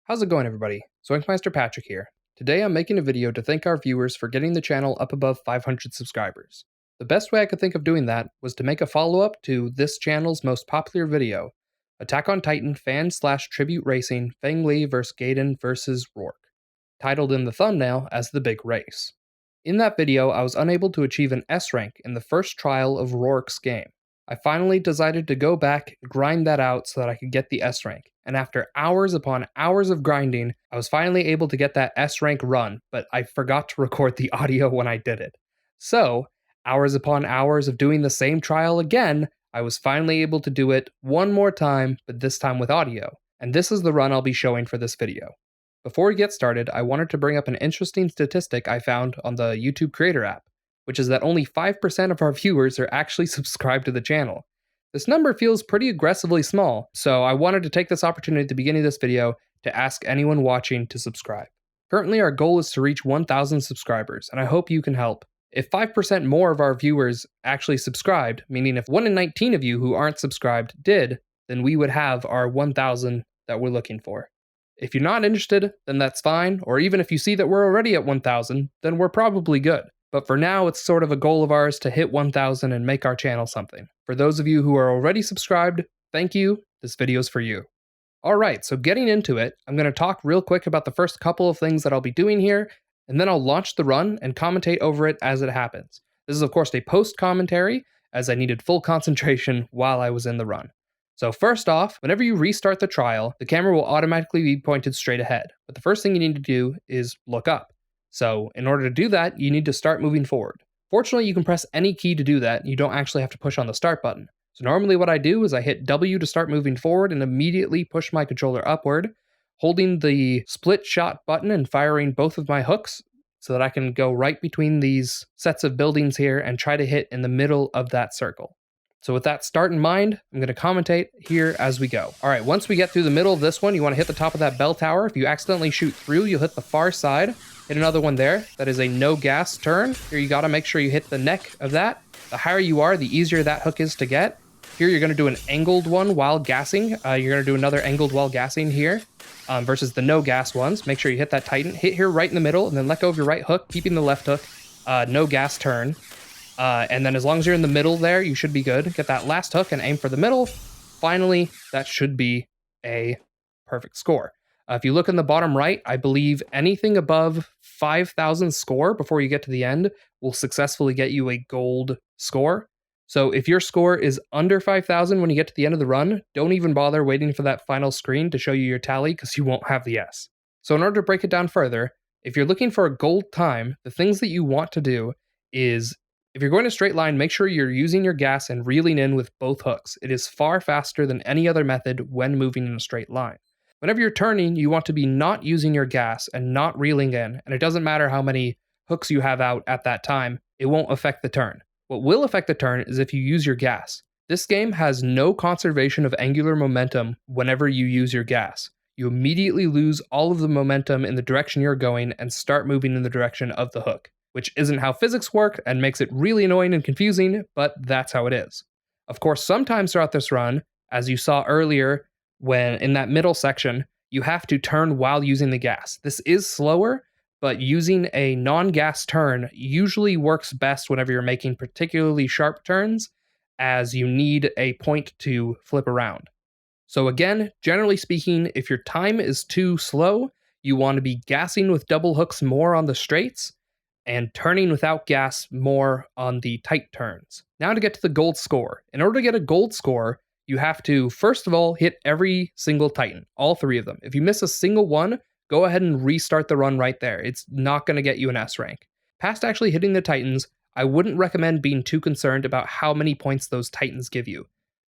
How's it going, everybody? Meister Patrick here. Today I'm making a video to thank our viewers for getting the channel up above 500 subscribers. The best way I could think of doing that was to make a follow-up to this channel's most popular video, Attack on Titan fan/tribute racing Feng Li vs. Gaiden vs. Roark, titled in the thumbnail as The Big Race. In that video, I was unable to achieve an S rank in the first trial of Roark's game. I finally decided to go back and grind that out so that I could get the S rank, and after hours upon hours of grinding, I was finally able to get that S rank run, but I forgot to record the audio when I did it. So, hours upon hours of doing the same trial again, I was finally able to do it one more time, but this time with audio, and this is the run I'll be showing for this video. Before we get started, I wanted to bring up an interesting statistic I found on the YouTube Creator app, which is that only 5% of our viewers are actually subscribed to the channel. This number feels pretty aggressively small, so I wanted to take this opportunity at the beginning of this video to ask anyone watching to subscribe. Currently, our goal is to reach 1,000 subscribers, and I hope you can help. If 5% more of our viewers actually subscribed, meaning if 1 in 19 of you who aren't subscribed did, then we would have our 1,000 that we're looking for. If you're not interested, then that's fine, or even if you see that we're already at 1,000, then we're probably good. But for now, it's sort of a goal of ours to hit 1,000 and make our channel something. For those of you who are already subscribed, thank you. This video's for you. Alright, so getting into it, I'm going to talk real quick about the first couple of things that I'll be doing here, and then I'll launch the run and commentate over it as it happens. This is of course a post-commentary, as I needed full concentration while I was in the run. So first off, whenever you restart the trial, the camera will automatically be pointed straight ahead. But the first thing you need to do is look up. So in order to do that, you need to start moving forward. Fortunately, you can press any key to do that, and you don't actually have to push on the start button. So normally what I do is I hit W to start moving forward and immediately push my controller upward, holding the split shot button and firing both of my hooks so that I can go right between these sets of buildings here and try to hit in the middle of that circle. So with that start in mind, I'm going to commentate here as we go. All right, once we get through the middle of this one, you want to hit the top of that bell tower. If you accidentally shoot through, you'll hit the far side. Hit another one there. That is a no gas turn. Here you got to make sure you hit the neck of that. The higher you are, the easier that hook is to get. Here you're going to do an angled one while gassing. You're going to do another angled while gassing here versus the no gas ones. Make sure you hit that Titan. Hit here right in the middle and then let go of your right hook, keeping the left hook. No gas turn. And then as long as you're in the middle there, you should be good. Get that last hook and aim for the middle. Finally, that should be a perfect score. If you look in the bottom right, I believe anything above 5,000 score before you get to the end will successfully get you a gold score. So if your score is under 5,000 when you get to the end of the run, don't even bother waiting for that final screen to show you your tally because you won't have the S. So in order to break it down further, if you're looking for a gold time, the things that you want to do is, if you're going a straight line, make sure you're using your gas and reeling in with both hooks. It is far faster than any other method when moving in a straight line. Whenever you're turning, you want to be not using your gas and not reeling in, and it doesn't matter how many hooks you have out at that time, it won't affect the turn. What will affect the turn is if you use your gas. This game has no conservation of angular momentum whenever you use your gas. You immediately lose all of the momentum in the direction you're going and start moving in the direction of the hook, which isn't how physics work and makes it really annoying and confusing, but that's how it is. Of course, sometimes throughout this run, as you saw earlier, when in that middle section, you have to turn while using the gas. This is slower, but using a non-gas turn usually works best whenever you're making particularly sharp turns, as you need a point to flip around. So again, generally speaking, if your time is too slow, you want to be gassing with double hooks more on the straights, and turning without gas more on the tight turns. Now to get to the gold score. In order to get a gold score, you have to, first of all, hit every single Titan, all 3 of them. If you miss a single one, go ahead and restart the run right there. It's not going to get you an S rank. Past actually hitting the Titans, I wouldn't recommend being too concerned about how many points those Titans give you.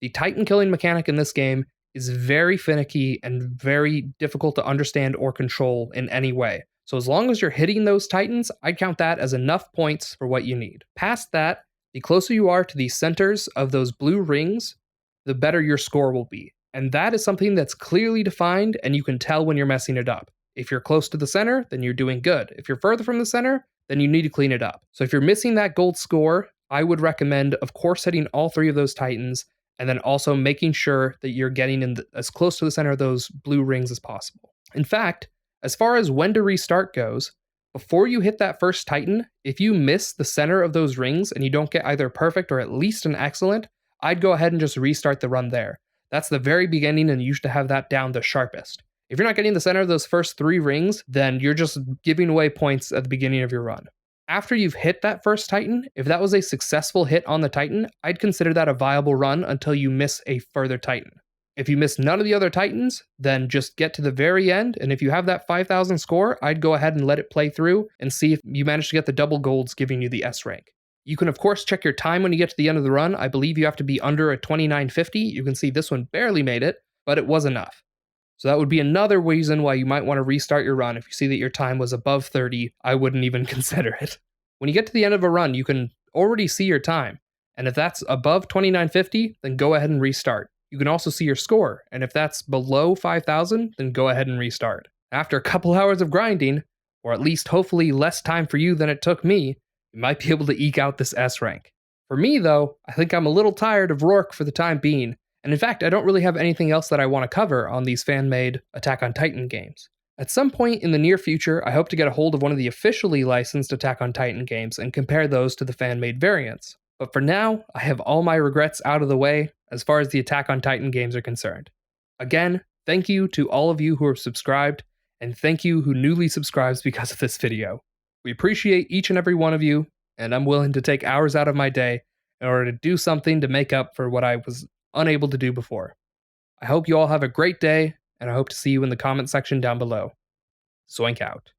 The Titan killing mechanic in this game is very finicky and very difficult to understand or control in any way. So as long as you're hitting those Titans, I'd count that as enough points for what you need. Past that, the closer you are to the centers of those blue rings, the better your score will be. And that is something that's clearly defined and you can tell when you're messing it up. If you're close to the center, then you're doing good. If you're further from the center, then you need to clean it up. So if you're missing that gold score, I would recommend, of course, hitting all 3 of those Titans, and then also making sure that you're getting in as close to the center of those blue rings as possible. In fact, as far as when to restart goes, before you hit that first Titan, if you miss the center of those rings and you don't get either perfect or at least an excellent, I'd go ahead and just restart the run there. That's the very beginning, and you should have that down the sharpest. If you're not getting the center of those first 3 rings, then you're just giving away points at the beginning of your run. After you've hit that first Titan, if that was a successful hit on the Titan, I'd consider that a viable run until you miss a further Titan. If you miss none of the other Titans, then just get to the very end, and if you have that 5,000 score, I'd go ahead and let it play through and see if you manage to get the double golds giving you the S rank. You can of course check your time when you get to the end of the run. I believe you have to be under a 2950. You can see this one barely made it, but it was enough. So that would be another reason why you might want to restart your run. If you see that your time was above 30, I wouldn't even consider it. When you get to the end of a run, you can already see your time, and if that's above 2950, then go ahead and restart. You can also see your score, and if that's below 5,000, then go ahead and restart. After a couple hours of grinding, or at least hopefully less time for you than it took me, you might be able to eke out this S rank. For me though, I think I'm a little tired of Roark for the time being, and in fact I don't really have anything else that I want to cover on these fan-made Attack on Titan games. At some point in the near future, I hope to get a hold of one of the officially licensed Attack on Titan games and compare those to the fan-made variants. But for now, I have all my regrets out of the way as far as the Attack on Titan games are concerned. Again, thank you to all of you who are subscribed, and thank you who newly subscribes because of this video. We appreciate each and every one of you, and I'm willing to take hours out of my day in order to do something to make up for what I was unable to do before. I hope you all have a great day, and I hope to see you in the comment section down below. Zoink out.